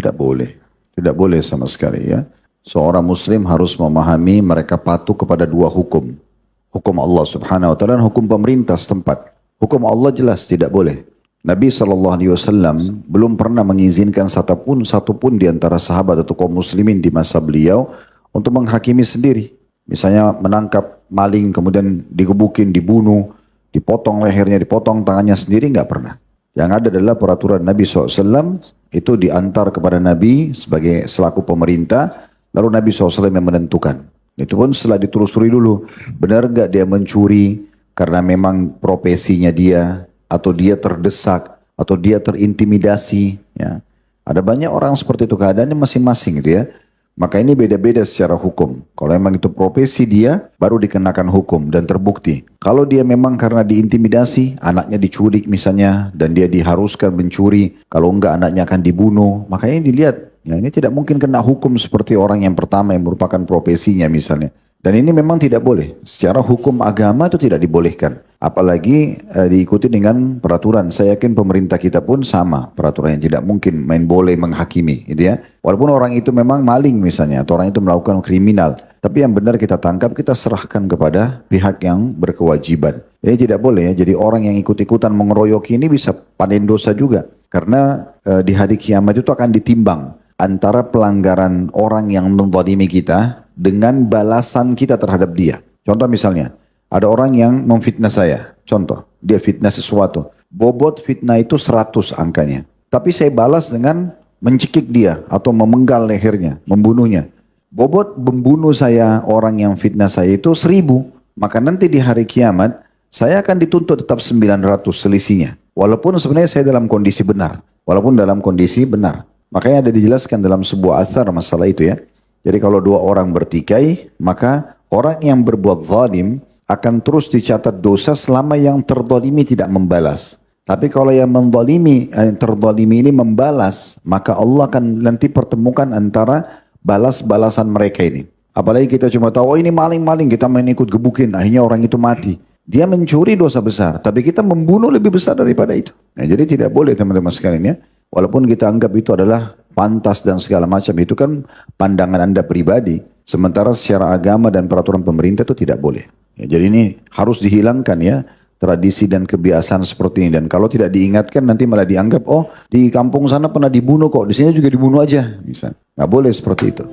Tidak boleh. Tidak boleh sama sekali ya. Seorang muslim harus memahami mereka patuh kepada dua hukum. Hukum Allah subhanahu wa ta'ala dan hukum pemerintah setempat. Hukum Allah jelas tidak boleh. Nabi SAW belum pernah mengizinkan satupun di antara sahabat atau kaum muslimin di masa beliau untuk menghakimi sendiri. Misalnya menangkap maling kemudian digebukin, dibunuh, dipotong lehernya, dipotong tangannya sendiri, nggak pernah. Yang ada adalah peraturan Nabi SAW itu diantar kepada Nabi sebagai selaku pemerintah, lalu Nabi SAW yang menentukan. Itu pun setelah ditelusuri dulu, benar nggak dia mencuri karena memang profesinya dia, atau dia terdesak, atau dia terintimidasi. Ya. Ada banyak orang seperti itu, keadaannya masing-masing gitu ya. Maka ini beda-beda secara hukum. Kalau memang itu profesi dia, baru dikenakan hukum dan terbukti. Kalau dia memang karena diintimidasi, anaknya diculik misalnya, dan dia diharuskan mencuri, kalau enggak anaknya akan dibunuh, makanya dilihat, ya ini tidak mungkin kena hukum seperti orang yang pertama yang merupakan profesinya misalnya. Dan ini memang tidak boleh. Secara hukum agama itu tidak dibolehkan. Apalagi diikuti dengan peraturan. Saya yakin pemerintah kita pun sama peraturan yang tidak mungkin main boleh menghakimi, gitu ya. Walaupun orang itu memang maling misalnya, atau orang itu melakukan kriminal, tapi yang benar kita tangkap, kita serahkan kepada pihak yang berkewajiban. Ini tidak boleh ya. Jadi orang yang ikut-ikutan mengeroyoki ini bisa panen dosa juga, karena di hari kiamat itu akan ditimbang antara pelanggaran orang yang menzalimi kita dengan balasan kita terhadap dia. Contoh misalnya, ada orang yang memfitnah saya. Contoh, dia fitnah sesuatu. Bobot fitnah itu 100 angkanya. Tapi saya balas dengan mencekik dia atau memenggal lehernya, membunuhnya. Bobot membunuh saya, orang yang fitnah saya itu 1000. Maka nanti di hari kiamat, saya akan dituntut tetap 900 selisihnya. Walaupun sebenarnya saya dalam kondisi benar. Makanya ada dijelaskan dalam sebuah athar masalah itu ya. Jadi kalau dua orang bertikai, maka orang yang berbuat zalim akan terus dicatat dosa selama yang terzalimi tidak membalas. Tapi kalau yang terzalimi ini membalas, maka Allah akan nanti pertemukan antara balas-balasan mereka ini. Apalagi kita cuma tahu, oh ini maling-maling, kita main ikut gebukin, akhirnya orang itu mati. Dia mencuri dosa besar, tapi kita membunuh lebih besar daripada itu. Nah, jadi tidak boleh teman-teman sekalian ya. Walaupun kita anggap itu adalah pantas dan segala macam, itu kan pandangan Anda pribadi. Sementara secara agama dan peraturan pemerintah itu tidak boleh. Ya, jadi ini harus dihilangkan ya, tradisi dan kebiasaan seperti ini. Dan kalau tidak diingatkan nanti malah dianggap, oh di kampung sana pernah dibunuh kok, di sini juga dibunuh aja. Misalnya. Nggak boleh seperti itu.